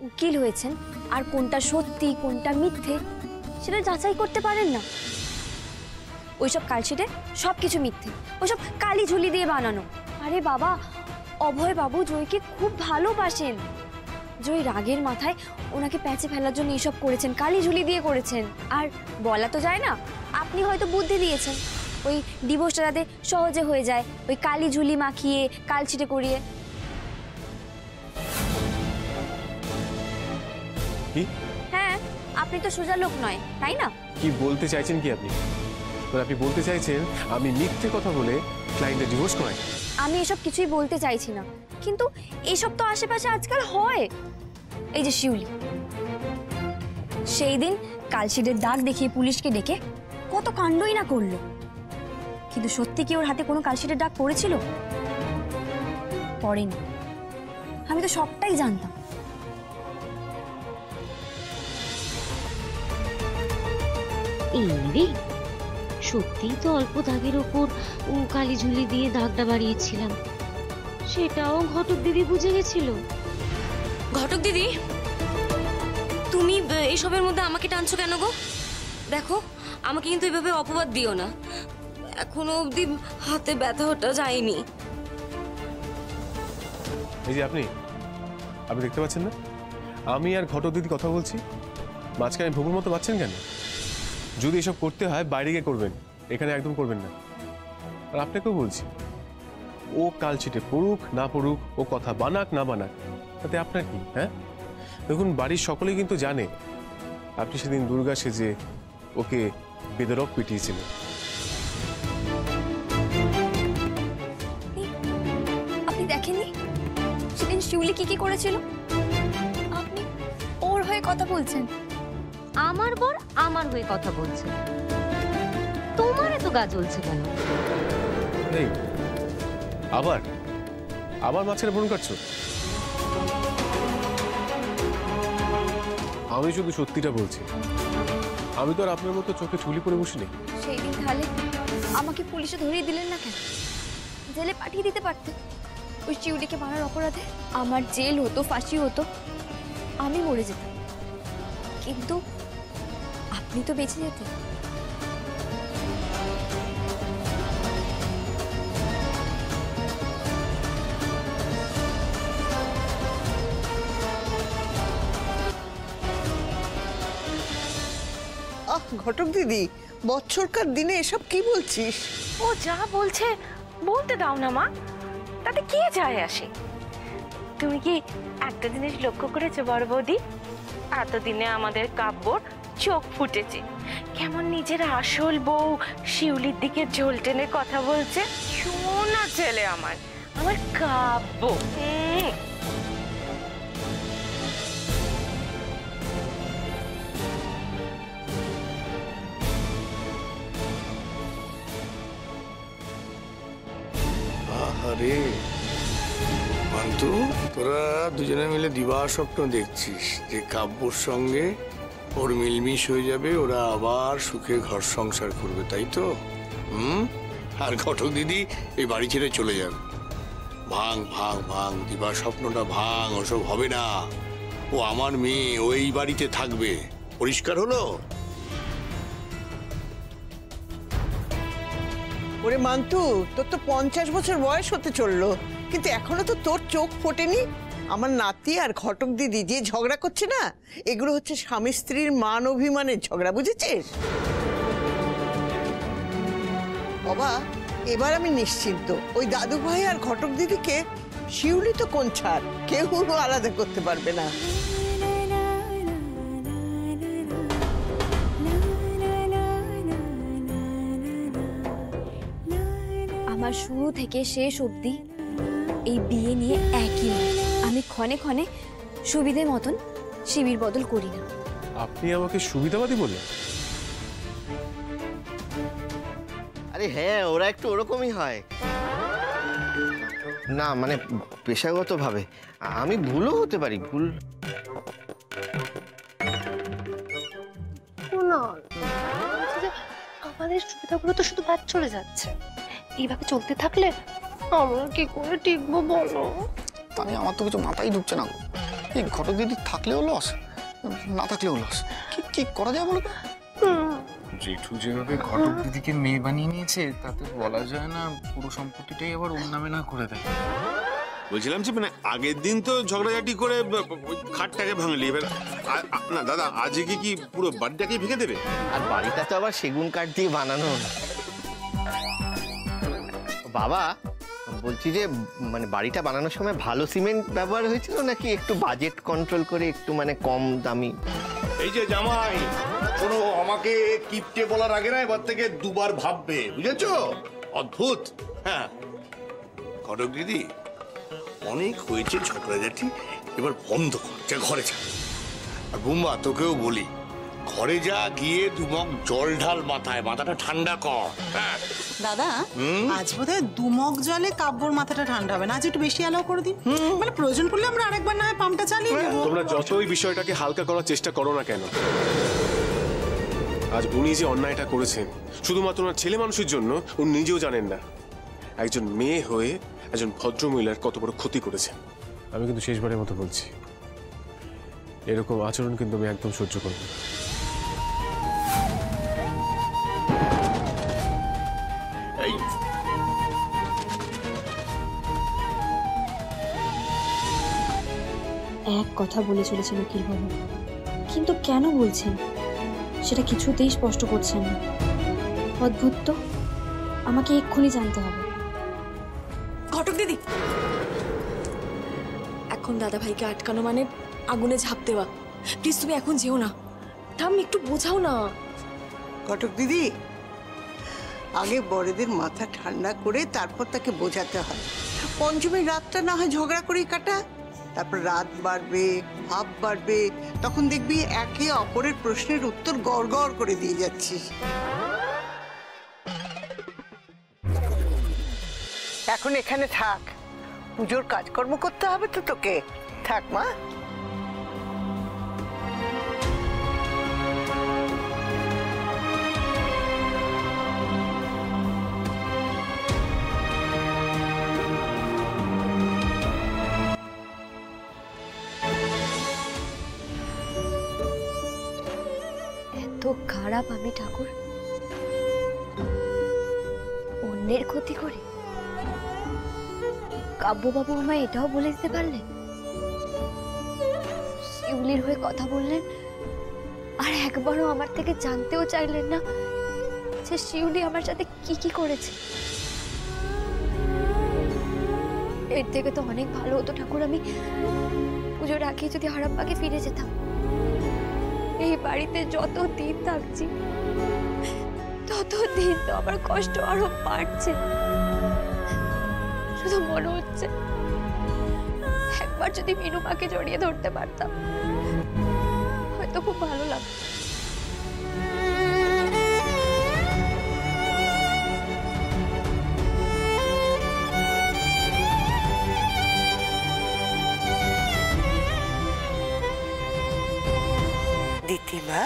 উকিল হয়েছেন আর কোনটা সত্যি কোনটা মিথ্যে সেটা যাচাই করতে পারেন না। ওইসব কালশিটে সবকিছু মিথ্যে, ওইসব কালি ঝুলি দিয়ে বানানো। আরে বাবা, অভয় বাবু জয়কে খুব ভালোবাসেন। জয় রাগের মাথায় ওনাকে প্যাচে ফেলার জন্য এইসব করেছেন, কালি ঝুলি দিয়ে করেছেন। আর বলা তো যায় না, আপনি হয়তো বুদ্ধি দিয়েছেন ওই ডিভোর্সটা যাতে সহজে হয়ে যায়, ওই কালি ঝুলি মাখিয়ে কালশিটে করিয়ে। কি? হ্যাঁ, আপনি তো সোজা লোক নয়, তাই না? কি বলতে চাইছেন কি আপনি? আপনি বলতে চাইছেন আমি মিথ্যে কথা বলে ক্লায়েন্টের ডিভোর্স করাই? আমি এসব কিছুই বলতে চাইছি না, কিন্তু এসব তো আশেপাশে আজকাল হয়। এই যে শিউলি, সেই দিন কালশিটের দাগ দেখিয়ে পুলিশকে ডেকে কত কাণ্ডই না করলো, কিন্তু সত্যি কি ওর হাতে কোনো কালশিটের দাগ পড়েছিল? পড়েনি। আমি তো সবটাই জানতাম। এই রে, সত্যিই তো অল্প দাগের ওপর কালি ঝুলি দিয়ে দাগটা বাড়িয়েছিলাম, সেটাও ঘটক দিদি বুঝে গেছিল। ঘটক দিদি, তুমি এইসবের মধ্যে আমাকে টানছো কেন গো? দেখো, আমাকে কিন্তু এভাবে অপবাদ দিও না, এখনো অবধি হাতে ব্যথা ওটা যায়নি। এই যে আপনি দেখতে পাচ্ছেন না আমি আর ঘটক দিদি কথা বলছি, মাঝখানে ভুবুর মতো পাচ্ছেন কেন? যদি এসব করতে হয় বাইরে গিয়ে করবেন, এখানে একদম করবেন না। আর আপনাকেও বলছি, ও কালশিটে পড়ুক না পড়ুক, ও কথা বানাক না বানাক, তাতে আপনার কি? হ্যাঁ, দেখুন বাড়ির সকলেই কিন্তু জানে আপনি সেদিন দুর্গা সেজে ওকে বেদরক পিটিয়েছিলেন। আপনি দেখেননি সেদিন শিউলি কি করেছিল? আপনি ওর হয়ে কথা বলছেন? আমার বর আমার হয়ে কথা বলছে, তোমার এত গা জ্বলছে কেন? এই আবার মাঝখানে ফোন কাটছো? আমি শুধু সত্যিটা বলছি, আমি তো আর আপনার মতো চোখে চুলি পরে বসিনি। সেই দিন তাহলে আমাকে পুলিশে ধরিয়ে দিলেন না কেন? জেলে পাঠিয়ে দিতে পারতেন ওই শিউলিকে মারার অপরাধে। আমার জেল হতো, ফাঁসি হতো, আমি মরে যেতাম, কিন্তু আপনি তো বেঁচে যেতেন। ঘটক দিদি, বছরকার দিনে এসব কি বলছিস? ও যা বলছে বলতে দাও না মা, তাতে কে যায় আসে? তুমি কি একটা জিনিস লক্ষ্য করেছো বড় বৌদি? এতদিনে আমাদের কাব্যর চোখ ফুটেছে, কেমন নিজের আসল বউ শিউলির দিকে ঝোল টেনে কথা বলছে। শোনা ছেলে আমার কাব্য। আরে মান্তু, তোরা দুজনে মিলে দিবা স্বপ্ন দেখছিস যে কাব্যর সঙ্গে ওর মিলমিশ হয়ে যাবে, ওরা আবার সুখে ঘর সংসার করবে, তাই তো? আর ঘটক দিদি এই বাড়ি ছেড়ে চলে যাবে। ভাঙ ভাঙ ভাঙ, দিবা স্বপ্নটা ভাঙ, ওসব হবে না। ও আমার মেয়ে, ও এই বাড়িতে থাকবে, পরিষ্কার হলো? ওরে মান্তু, তোর তো 50 বছর বয়স হতে চললো, কিন্তু এখনো তো তোর চোখ ফোটেনি। আমার নাতি আর ঘটক দিদি যে ঝগড়া করছে না, এগুলো হচ্ছে স্বামী স্ত্রীর মান অভিমানের ঝগড়া, বুঝেছিস? বাবা, এবার আমি নিশ্চিন্ত। ওই দাদু ভাই আর ঘটক দিদিকে শিউলি তো কোন ছাড়, কেউ আলাদা করতে পারবে না। আমার শুরু থেকে শেষ অবধি এই বিয়ে নিয়ে একই মত। আমি ক্ষণে ক্ষণে সুবিধে মতন শিবির বদল করি না। আপনি আমাকে সুবিধাবাদী বললেন? আরে হ্যাঁ, ওরা একটু ওরকমই হয়। না মানে পেশাগতভাবে আমি ভুলও হতে পারি, ভুল। আমাদের সুবিধাগুলো তো শুধু বাদ চলে যাচ্ছে, এইভাবে চলতে থাকলে আমরা কি করে টিকবো বলো? তাহলে আমার তো কিছু মাথায় ঢুকছে না। এই ঘটক দিদি থাকলেও লস, না থাকলেও লস। কি করা যায় বলো? জেঠু যেভাবে ঘটক দিদিকে মেয়ে বানিয়ে নিয়েছে তাতে বলা যায় না পুরো সম্পত্তিটাই আবার ওর নামে না করে দেয়। বলছিলাম যে মানে আগের দিন তো ঝগড়াঝাটি করে খাটটাকে ভাঙলি, এবার না দাদা আজকে কি পুরো বাড়িটাকে ভেঙে দেবে? আর বাড়িটা তো আবার সেগুন কাঠ দিয়ে বানানো। বাবা বলছি যে মানে বাড়িটা বানানোর সময় ভালো সিমেন্ট ব্যবহার হয়েছিল নাকি একটু বাজেট কন্ট্রোল করে একটু মানে কম দামি? এই যে জামাই শোনো, আমাকে কিপটে বলার আগে না এবার থেকে দুবার ভাববে, বুঝেছো? অদ্ভুত। হ্যাঁ ঘটক দিদি, অনেক হয়েছে ঝগড়াঝাটি, এবার বন্ধ কর, যা ঘরে যা। আর বুম্বা তোকেও বলি, ঘরে যা, গিয়ে দুমগ জল ঢাল মাথায়, মাথাটা ঠান্ডা কর। হ্যাঁ দাদা, আজ বোধহয় দুমগ জলে কাব্যর মাথাটা ঠান্ডা হবে না, আজ একটু বেশি অ্যালাউ করে দিন। মানে প্রয়োজন পড়লে আমরা আরেকবার না হয় পাম্পটা চালিয়ে নেব। তোমরা যতই বিষয়টাকে হালকা করার চেষ্টা করো না কেন, আজ উনি যে অন্যায়টা করেছেন শুধুমাত্র ওনার ছেলে মানুষের জন্য, উনি নিজেও জানেন না একজন মেয়ে হয়ে একজন ভদ্র মহিলার কত বড় ক্ষতি করেছেন। আমি কিন্তু শেষবারের মতো বলছি, এরকম আচরণ কিন্তু আমি একদম সহ্য করব না। এক কথা বলে চলেছেন উকিলবাবু, কিন্তু কেন বলছেন সেটা কিছুতেই স্পষ্ট করছেন না। অদ্ভুত তো, আমাকে এক্ষুনি জানতে হবে। ঘটক দিদি, এখন দাদা ভাইকে আটকানো মানে আগুনে ঝাঁপ দেওয়া। প্লিজ তুমি এখন যেও না, ঠাম্মি একটু বোঝাও না। ঘটক দিদি, আগে বড়দের মাথা ঠান্ডা করে তারপর তাকে বোঝাতে হয়। পঞ্চমীর রাতটা না হয় ঝগড়া করেই কাটা, তারপর রাত বাড়বে, ভাব বাড়বে, তখন দেখবি একে অপরের প্রশ্নের উত্তর গড় গড় করে দিয়ে যাচ্ছিস। এখন এখানে থাক, পুজোর কাজকর্ম করতে হবে তো তোকে। থাক মা। এত খারাপ আমি ঠাকুর, অন্যের ক্ষতি করে? কাব্যবাবু আমায় এটাও বলে দিতে পারলেন, শিউলির হয়ে কথা বললেন, আর একবারও আমার থেকে জানতেও চাইলেন না যে শিউলি আমার সাথে কি কি করেছে। এর থেকে তো অনেক ভালো হতো ঠাকুর আমি পুজোর আগে যদি হারাপ্পাকে ফিরে যেতাম। এই বাড়িতে যত দিন থাকছি তত দিন তো আমার কষ্ট আরো বাড়ছে। শুধু মনে হচ্ছে একবার যদি মিনু মাকে জড়িয়ে ধরতে পারতাম হয়তো খুব ভালো লাগতো। দিতিমা,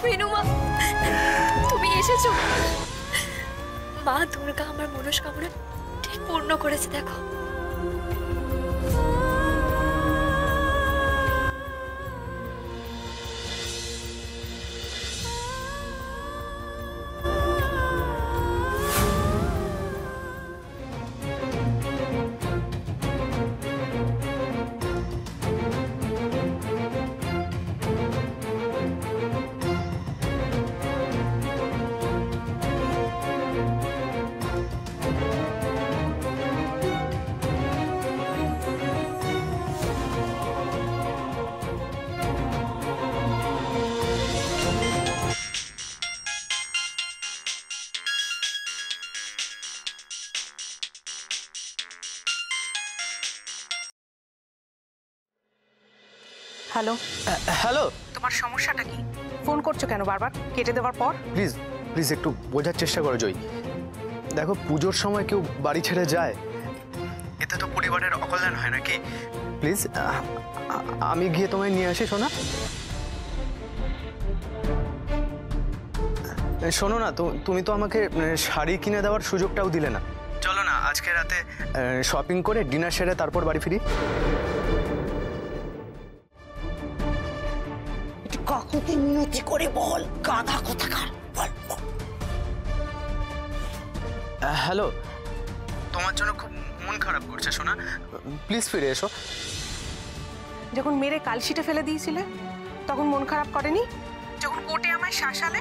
মিনুমা, তুমি এসেছো। মা দুর্গা আমার মনস্কামনা ঠিক পূর্ণ করেছে দেখো। হ্যালো হ্যালো, তোমার সমস্যাটা কি? ফোন করছো কেন বারবার কেটে দেওয়ার পর? প্লিজ প্লিজ একটু বোঝার চেষ্টা করো জয়। দেখো পুজোর সময় কেউ বাড়ি ছেড়ে যায়, এতে তো পরিবারের অকল্যাণ হয় নাকি? প্লিজ আমি গিয়ে তোমায় নিয়ে আসি শোনা। শোনো না, তুমি তো আমাকে শাড়ি কিনে দেওয়ার সুযোগটাও দিলে না। চলো না আজকে রাতে শপিং করে ডিনার সেরে তারপর বাড়ি ফিরি। কাকুকে মিনতি করে বল, গাধা কোথাকার, বল। হ্যালো, তোমার জন্য খুব মন খারাপ করছে সোনা, প্লিজ ফিরে এসো। যখন মেরে কালশিটে ফেলে দিয়েছিলে তখন মন খারাপ করেনি? যখন কোর্টে আমায় শাসালে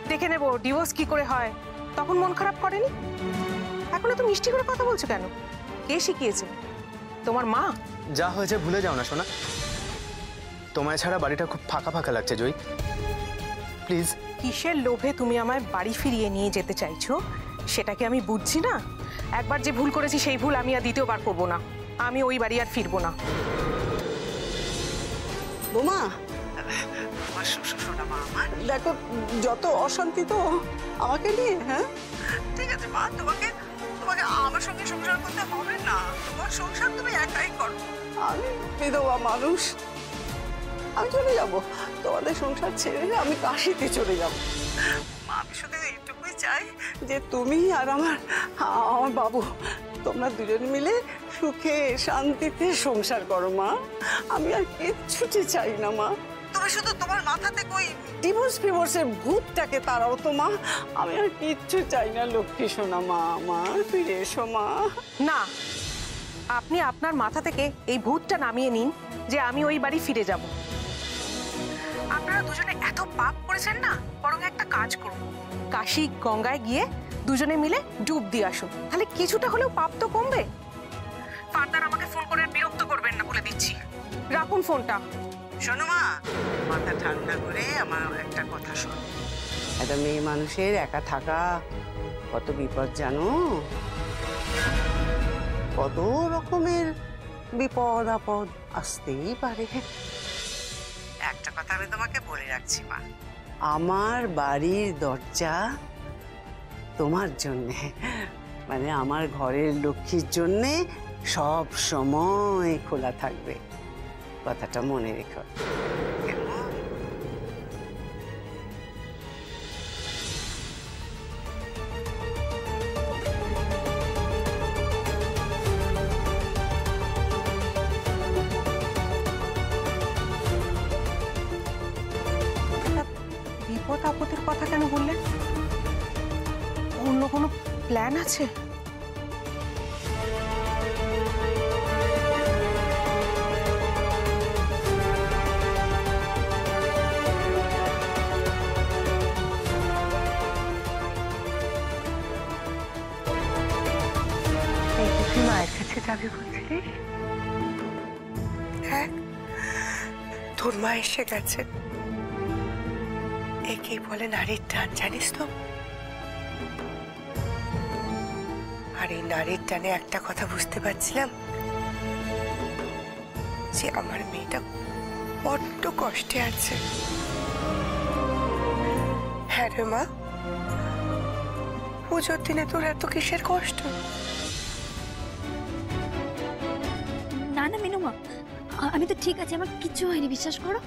দেখে নেব ডিভোর্স কি করে হয় তখন মন খারাপ করেনি? এখন তো মিষ্টি করে কথা বলছো কেন? কে শিখিয়েছে? তোমার মা? যা হয়েছে ভুলে যাও না সোনা, তোমায় ছাড়া বাড়িটা খুব ফাঁকা ফাঁকা লাগছে জয়ী, প্লিজ। কিসের লোভে তুমি আমায় বাড়ি ফিরিয়ে নিয়ে যেতে চাইছো সেটাকে আমি বুঝছি না। একবার যে ভুল করেছি সেই ভুল আমি আর দ্বিতীয়বার করবো না। আমি ওই বাড়ি আর ফিরবো না। বোমা, দেখো যত অশান্তি তো আমাকে নিয়ে। হ্যাঁ ঠিক আছে মা, তোমাকে আমার সঙ্গে সংসার করতে হবে না, তোমার সংসার তুমি একাই করো। আমি বিধবা মানুষ, আমি চলে যাব, তোমাদের সংসার ছেড়ে আমি কাশিতে চলে যাব। মা আমি শুধু এইটুকুই চাই যে তুমি আর আমার বাবু তোমরা দুজন মিলে সুখে শান্তিতে সংসার করো মা। আমি আর কিচ্ছুটি চাই না মা, তুমি শুধু তোমার মাথা থেকে ওই ডিভোর্সের ভূতটাকে তাড়াও তো মা। আমি আর কিচ্ছু চাই না, লক্ষ্মী সোনা মা, আমার ফিরে এসো মা। না, আপনি আপনার মাথা থেকে এই ভূতটা নামিয়ে নিন যে আমি ওই বাড়ি ফিরে যাব। আপনারা দুজনে এত পাপ করেছেন না, বরং একটা কাজ করুন, কাশী গঙ্গায় গিয়ে দুজনে মিলে ডুব দিয়ে আসুন, তাহলে কিছুটা হলেও পাপ তো কমবে। ফার্দার আমাকে ফোন করে বিরক্ত করবেন না বলে দিচ্ছি। রাখুন ফোনটা। শোনো মা, মাথা ঠান্ডা করে আমার একটা কথা শোনো। একটা মেয়ে মানুষের একা থাকা কত বিপদ জানো, কত রকমের বিপদ আপদ আসতেই পারে। একটা কথা আমি তোমাকে বলে রাখছি মা, আমার বাড়ির দরজা তোমার জন্যে, মানে আমার ঘরের লক্ষ্মীর জন্যে সব সময় খোলা থাকবে, কথাটা মনে রেখো। বিপদ আপদের কথা কেন বললেন? অন্য কোনো প্ল্যান আছে? তুই মায়ের কাছে যাবি বলছিলিস? হ্যাঁ, তোর মা এসে গেছে। একেই বলে নারীর টান, জানিস তো? আর এই নারীর টানে একটা কথা বুঝতে পারছিলাম, যে আমার মেয়েটা বড্ড কষ্টে আছে। হ্যাঁ রে মা, পুজোর দিনে তোর এত কিসের কষ্ট? না না মিনুমা, আমি তো ঠিক আছে, আমার কিচ্ছু হয়নি, বিশ্বাস করো।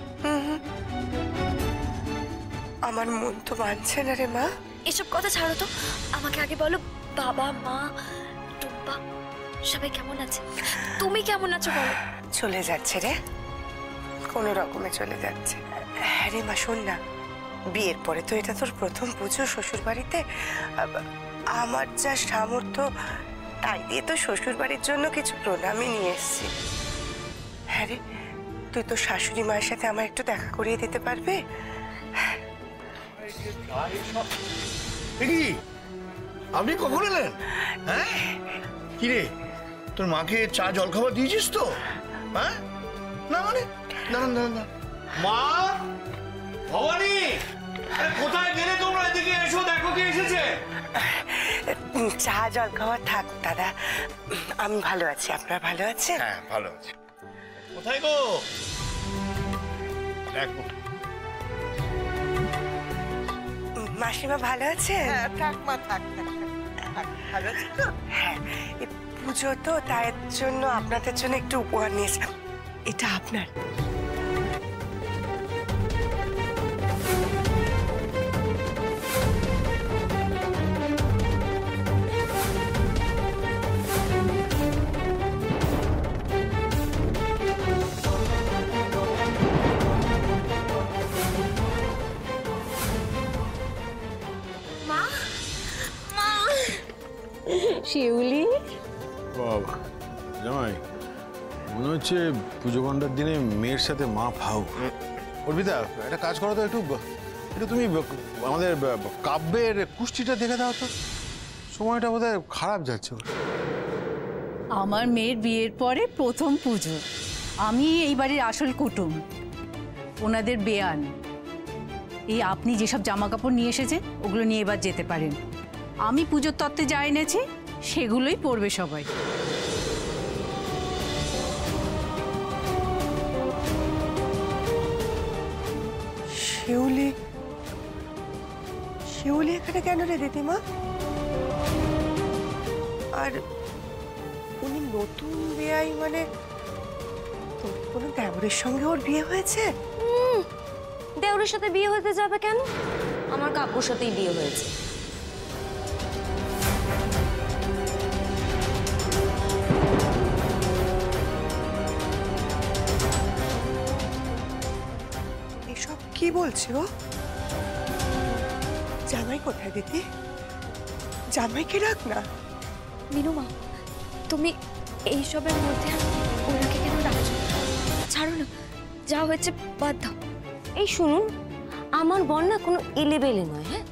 আমার মন তো মানছে না রে মা। এসব কথা ছাড়ো তো, আমাকে আগে বলো বাবা মা টুম্পা সবাই কেমন আছে? তুমি কেমন আছো বলো। চলে যাচ্ছে রে, কোনো রকমে চলে যাচ্ছে। হ্যাঁ রে মা, শোন না, বিয়ের পরে তো এটা তোর প্রথম পুজো শ্বশুর বাড়িতে। আমার যা সামর্থ্য তাই দিয়ে তো শ্বশুর বাড়ির জন্য কিছু প্রণামই নিয়ে এসছি। হ্যাঁ রে, তুই তো শাশুড়ি মায়ের সাথে আমার একটু দেখা করিয়ে দিতে পারবে? আপনি কখন এলেন? হ্যাঁ কিরে, তোর মাকে চা জল খাবার দিয়েছিস তো? হ্যাঁ না মানে না মা, ভবানী কোথায় গেলে তোমরা? এদিকে এসো, দেখো কে এসেছে। চা জল খাবার থাক দাদা, আমি ভালো আছি। আপনারা ভালো আছেন? হ্যাঁ ভালো আছি। কোথায় গো? দেখো মাসিমা ভালো আছে? থাক মা, থাক থাক। ভালো আছো তো? হ্যাঁ, এই পুজো তো তাই জন্য আপনাদের জন্য একটু উপহার নিয়েছিলাম। এটা আপনার। শিউলি, বাবা জামাই, মনে হচ্ছে পুজো ঘন্টার দিনে মেয়ের সাথে মা ফাও। অর্পিতা, একটা কাজ করো তো, একটু একটু তুমি আমাদের কাব্যের কুষ্টিটা দেখে দাও তো। সময়টা বোধহয় খারাপ যাচ্ছে ওর। আমার মেয়ের বিয়ের পরে প্রথম পুজো, আমি এই বাড়ির আসল কুটুম, ওনাদের বেয়ান। এই আপনি যেসব জামা কাপড় নিয়ে এসেছেন ওগুলো নিয়ে এবার যেতে পারেন। আমি পুজোর তত্ত্বে যা এনেছি সেগুলোই পরবে সবাই। শিউলি, শিউলি এখানে কেন রে দিদিমা? আর উনি নতুন বিয়াই মানে তোর কোনো দেওরের সঙ্গে ওর বিয়ে হয়েছে? দেওরের সাথে বিয়ে হতে যাবে কেন? আমার কাকুর সাথেই বিয়ে হয়েছে। এসব কি বলছে ও? জামাই কোথায় দিদি? জামাইকে রাখ না। মিনুমা, তুমি এইসবের মধ্যে ওনাকে কেন রাখছো? ছাড়ো না, যা হয়েছে বাদ দাও। এই শুনুন, আমার বর না কোনো এলেবেলে নয়। হ্যাঁ,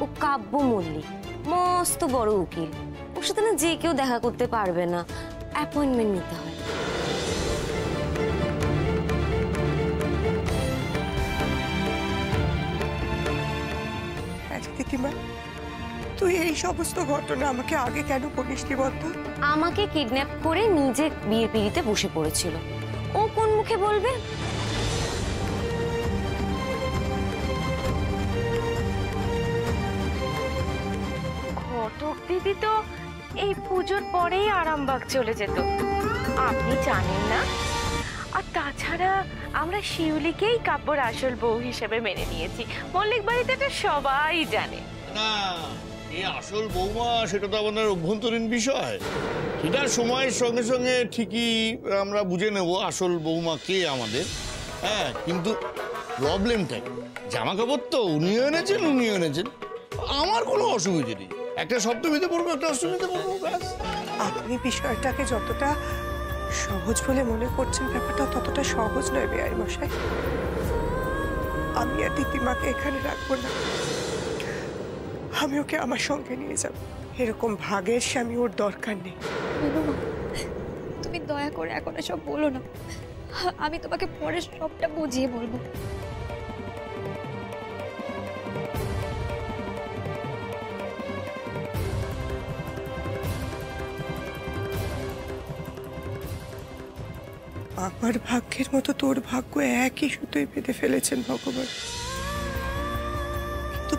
ও কাব্য মল্লিক, মস্ত বড় উকিল। ওর সাথে না যে কেউ দেখা করতে পারবে না, অ্যাপয়েন্টমেন্ট নিতে হয়। দিদিমা, তুই এই সমস্ত ঘটনা আমাকে আগে কেন বলিসনি বলতো? আমাকে কিডন্যাপ করে নিজে বিয়ে পিড়িতে বসে পড়েছিল। ও কোন মুখে বলবে? ঘটক দিদি তো এই পুজোর পরেই আরামবাগ চলে যেত, আপনি জানেন না? আর তাছাড়া আমরা শিউলিকেই কাব্যর আসল বউ হিসেবে মেনে নিয়েছি। মল্লিক বাড়িতে তো সবাই জানে। না, এই আসল বৌমা সেটা তো আমাদের অভ্যন্তরীণ বিষয়। সেটা সময়ের সঙ্গে সঙ্গে ঠিকই আমরা বুঝে নেব আসল বৌমা কে আমাদের। হ্যাঁ, কিন্তু প্রবলেমটা কি? জামা কাপড় তো উনিও এনেছেন। আমার কোনো অসুবিধে নেই, একটা সপ্তমীতে পড়বো, একটা অষ্টমীতে পড়বো, ব্যাস। আপনি বিষয়টাকে যতটা সহজ বলে মনে করছেন, ব্যাপারটা ততটা সহজ নয় বেআই মশাই। আমি আর দিদিমাকে এখানে রাখবো না, আমি ওকে আমার সঙ্গে নিয়ে যাব। এরকম ভাগের স্বামী ওর দরকার নেই। মিনুমা, তুমি দয়া করে এখন এসব বলো না, আমি তোমাকে পরে সবটা বুঝিয়ে বলবো। আমার ভাগ্যের মতো তোর ভাগ্য একই সুতোয় বেঁধে ফেলেছেন ভগবান। কিন্তু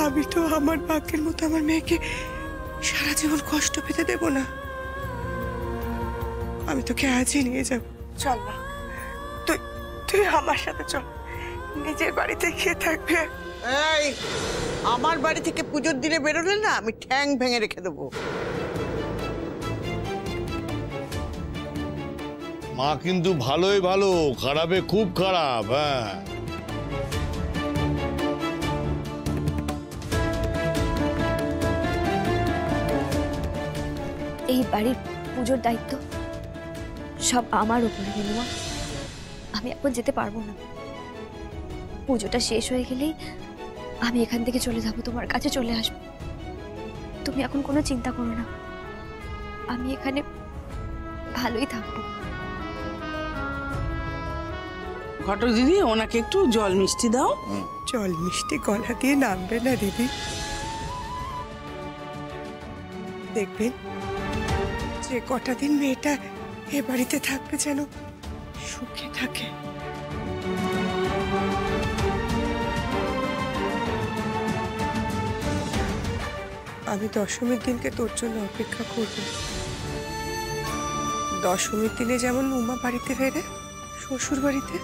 আমি তো আমার ভাগ্যের মতো আমার মেয়েকে সারা জীবন কষ্ট পেতে দেব না। আমি তোকে আজই নিয়ে যাব। চল না, তুই আমার সাথে চল, নিজের বাড়িতে গিয়ে থাকবে। এই, আমার বাড়ি থেকে পুজোর দিনে বেরোলে না আমি ঠ্যাং ভেঙে রেখে দেবো। মা কিন্তু ভালোই ভালো, খারাপে খুব খারাপ। হ্যাঁ, এই বাড়ির পুজোর দায়িত্ব সব আমার উপরে মিনুমা। আমি এখন যেতে পারবো না। পুজোটা শেষ হয়ে গেলেই আমি এখান থেকে চলে যাব, তোমার কাছে চলে আসবো। তুমি এখন কোনো চিন্তা করো না, আমি এখানে ভালোই থাকবো। ঘটক দিদি, ওনাকে একটু জল মিষ্টি দাও। জল মিষ্টি গলা দিয়ে নামবে না দিদি। দেখবেন যে কটা দিন মেয়েটা এ বাড়িতে থাকবে যেন সুখে থাকে। আমি দশমীর দিনকে তোর জন্য অপেক্ষা করব। দশমীর দিনে যেমন উমা বাড়িতে ফেরে শ্বশুর বাড়িতে,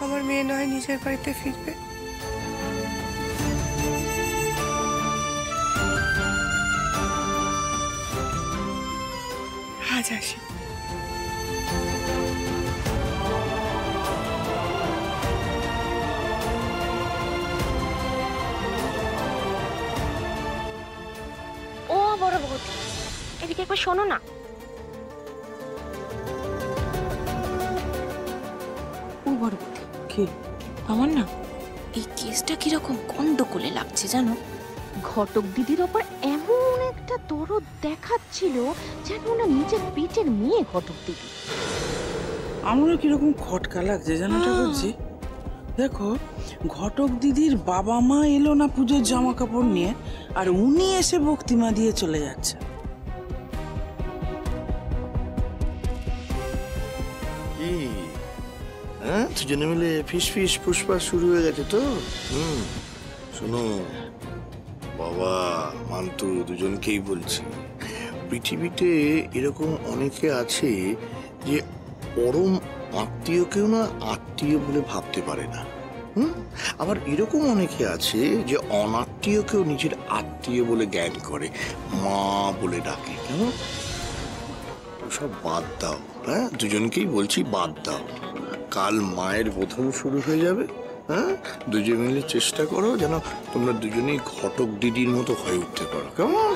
আমার মেয়ে নয় নিজের বাড়িতে ফিরবে। আজ আসি। ও বড় বৌদি, এদিকে একবার শোনো না। ও বড় বৌদি, কি আমার না এই কেসটা কিরকম গন্ডগোলে লাগছে জানো। ঘটক দিদির ওপর এমন একটা দরদ দেখাচ্ছিল যেন ওনা নিজের পেটের মেয়ে ঘটক দিদি। আমারও কিরকম খটকা লাগছে জানাটা বলছি। দেখো, ঘটক দিদির বাবা মা এলো না পুজোর জামা কাপড় নিয়ে, আর উনি এসে ভক্তিমা দিয়ে চলে যাচ্ছে। কি হ্যাঁ, দুজনে মিলে ফিস ফিস ফুসফাস শুরু হয়ে গেছে তো? শোনো বাবা, মান্তু, দুজনকেই বলছি, পৃথিবীতে এরকম অনেকে আছে যে পরম আত্মীয়কেও না আত্মীয় বলে ভাবতে পারে না। আবার এরকম অনেকে আছে যে অনাত্মীয়কেও নিজের আত্মীয় বলে জ্ঞান করে, মা বলে ডাকে। সব বাদ দাও, হ্যাঁ, দুজনকেই বলছি বাদ দাও। কাল মায়ের বোধন শুরু হয়ে যাবে। হ্যাঁ, দুজন মিলে চেষ্টা করো যেন তোমরা দুজনেই ঘটক দিদির মতো হয়ে উঠতে পারো, কেমন?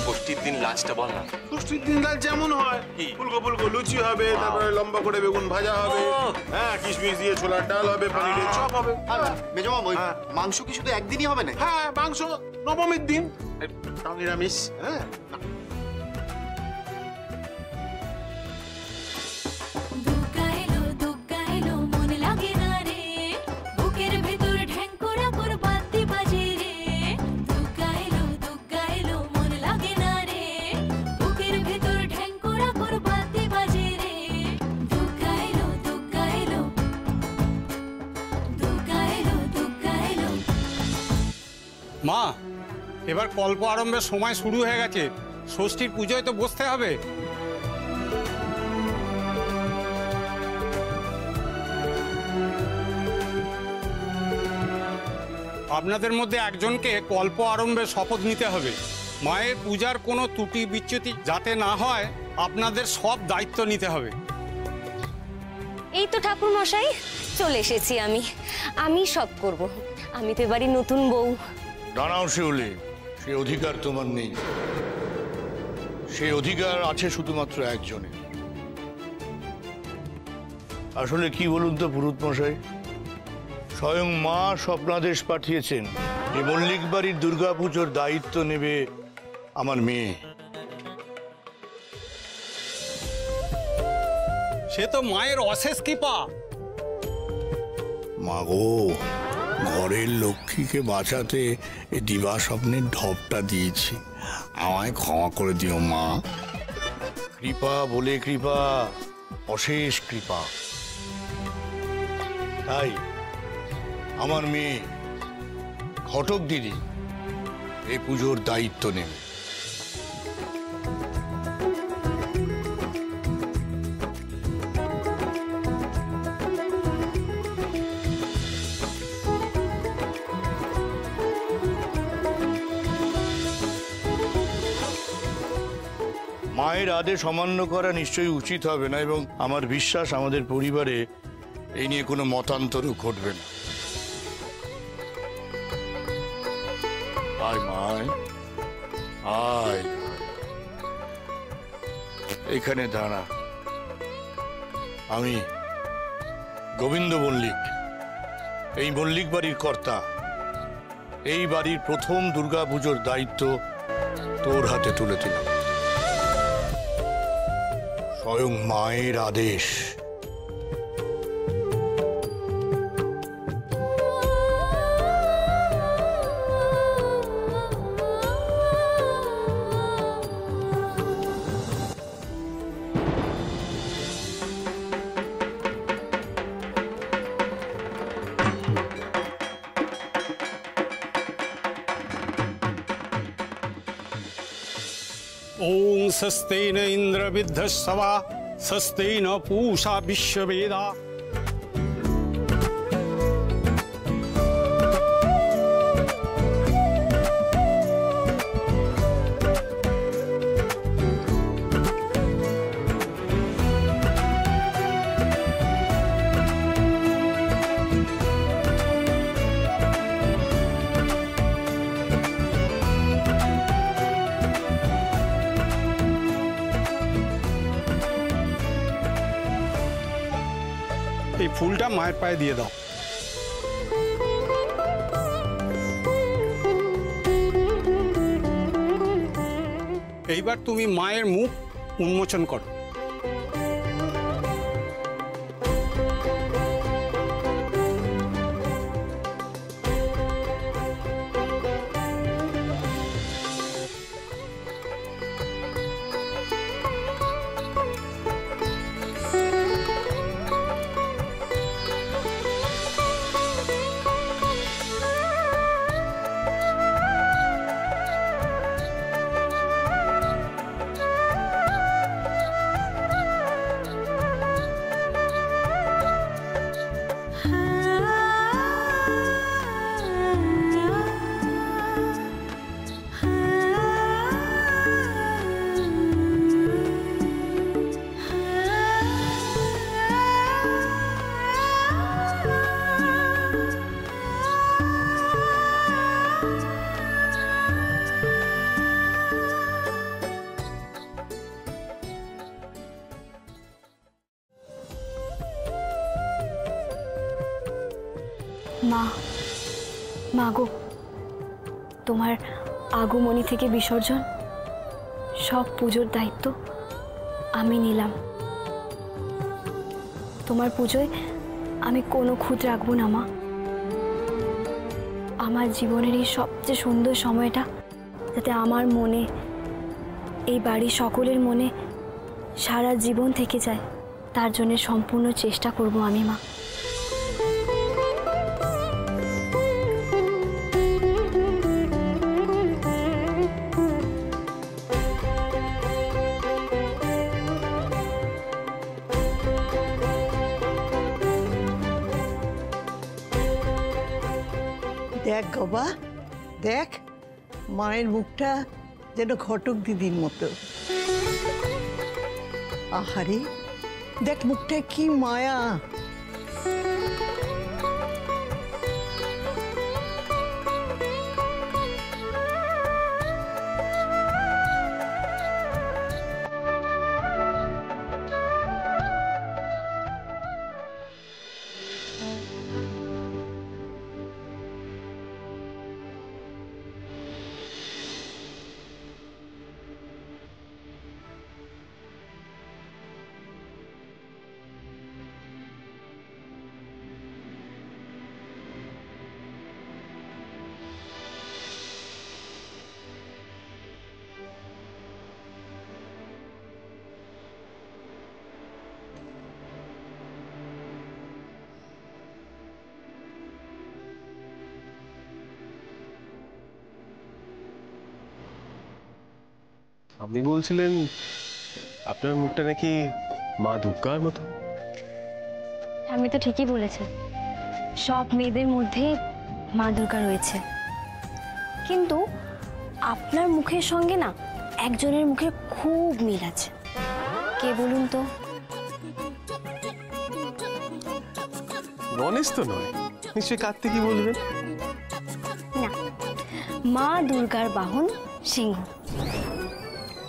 ষষ্ঠীর দিন লাঞ্চটা বল না। ষষ্ঠীর দিন লাঞ্চ যেমন হয়, ফুলকো ফুলকো লুচি হবে, তারপরে লম্বা করে বেগুন ভাজা হবে, হ্যাঁ, কিশমিশ দিয়ে ছোলার ডাল হবে, পনিরের চপ হবে। মেজমা, মাংস কি শুধু একদিনই হবে না? হ্যাঁ, মাংস নবমীর দিন, নিরামিষ। হ্যাঁ, মা, এবার কল্প আরম্ভের সময় শুরু হয়ে গেছে। ষষ্ঠীর পুজোয় তো বসতে হবে। আপনাদের মধ্যে একজনকে কল্প আরম্ভের শপথ নিতে হবে। মায়ের পূজার কোনো ত্রুটি বিচ্যুতি যাতে না হয়, আপনাদের সব দায়িত্ব নিতে হবে। এই তো ঠাকুর মশাই, চলে এসেছি আমি সব করব। আমি তো এবারই নতুন বউ। দাঁড়াও শিউলি, সে অধিকার তোমার নেই। সে অধিকার আছে শুধুমাত্র একজনের। আসলে কি বলুন তো পুরুত মশাই, স্বয়ং মা স্বপ্নাদেশ পাঠিয়েছেন যে মল্লিক বাড়ির দুর্গাপুজোর দায়িত্ব নেবে আমার মেয়ে। সে তো মায়ের অশেষ কৃপা। মাগো, ঘরের লক্ষ্মীকে বাঁচাতে এই দিবা স্বপ্নের ঢপটা দিয়েছি, আমায় ক্ষমা করে দিও মা। কৃপা বলে কৃপা, অশেষ কৃপা। তাই আমার মেয়ে ঘটক দিদি এই পুজোর দায়িত্ব নেবে। মায়ের আদেশ অমান্য করা নিশ্চয়ই উচিত হবে না, এবং আমার বিশ্বাস আমাদের পরিবারে এই নিয়ে কোনো মতান্তরও ঘটবে না। আয় মায়, আয়, এখানে দাঁড়া। আমি গোবিন্দ মল্লিক, এই মল্লিক বাড়ির কর্তা। এই বাড়ির প্রথম দুর্গাপুজোর দায়িত্ব তোর হাতে তুলে দিলাম, স্বয়ং মায়ের আদেশ। स्वस्तेन इंद्रविद्धस्वा स्वस्तेन पूषा विश्ववेदा। এই ফুলটা মায়ের পায়ে দিয়ে দাও। এইবার তুমি মায়ের মুখ উন্মোচন করো। মা, মা গো, তোমার আগমনী থেকে বিসর্জন সব পুজোর দায়িত্ব আমি নিলাম। তোমার পুজোয় আমি কোনো খুঁত রাখবো না মা। আমার জীবনের এই সবচেয়ে সুন্দর সময়টা যাতে আমার মনে, এই বাড়ির সকলের মনে সারা জীবন থেকে যায়, তার জন্য সম্পূর্ণ চেষ্টা করব আমি মা। দেখ গবা, দেখ মায়ের মুখটা যেন ঘটক দিদির মতো। আহারে দেখ মুখটা কি মায়া। আপনি বলছিলেন আপনার মুখটা নাকি মা দুর্গার মতো। আমি তো ঠিকই বলেছি, সব মেয়েদের মধ্যে মা দুর্গা রয়েছে, কিন্তু আপনার মুখের সঙ্গে না একজনের মুখে খুব মিল আছে। কে বলুন তো? গণেশ তো নয়, নিশ্চয়ই কার্তিকই বলবেন। না, মা দুর্গার বাহন সিংহ।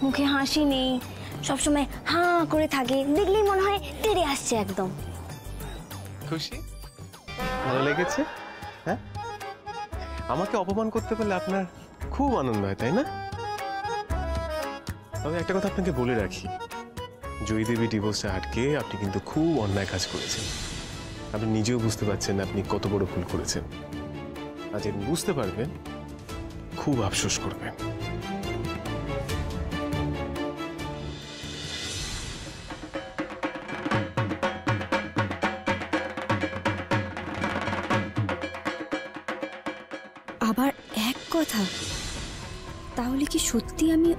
মুখে হাসি নেই, সবসময় হাঁ করে থাকে, দেখলেই মনে হয় তেড়ে আসছে একদম। খুশি? ভালো লেগেছে? হ্যাঁ, আমাকে অপমান করতে পারলে আপনার খুব আনন্দ হয়, তাই না? তবে একটা কথা আপনাকে বলে রাখি, জয়ী দেবী ডিভোর্সে আটকে আপনি কিন্তু খুব অন্যায় কাজ করেছেন। আপনি নিজেও বুঝতে পারছেন আপনি কত বড় ভুল করেছেন। আজ যেদিন বুঝতে পারবেন খুব আফসোস করবেন। আবার এক কথা, তাহলে কি সত্যি আমি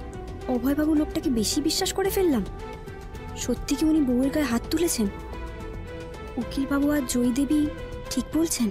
অভয়বাবু লোকটাকে বেশি বিশ্বাস করে ফেললাম? সত্যি কি উনি বউয়ের গায়ে হাত তুলেছেন? উকিলবাবু আর জয়দেবী ঠিক বলছেন?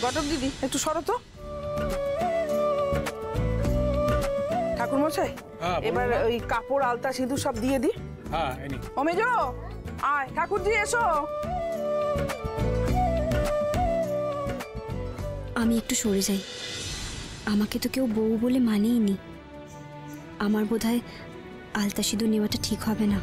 ঘটক দিদি একটু সরো তো। ঠাকুর মশাই, এবার ওই কাপড়, আলতা, সিঁদুর সব দিয়ে দি। হ্যাঁ, অমেজ আয়, ঠাকুরজি এসো। আমি একটু সরে যাই। আমাকে তো কেউ বউ বলে মানেই নি। আমার বোধহয় আলতা সিঁদুর নেওয়াটা ঠিক হবে না।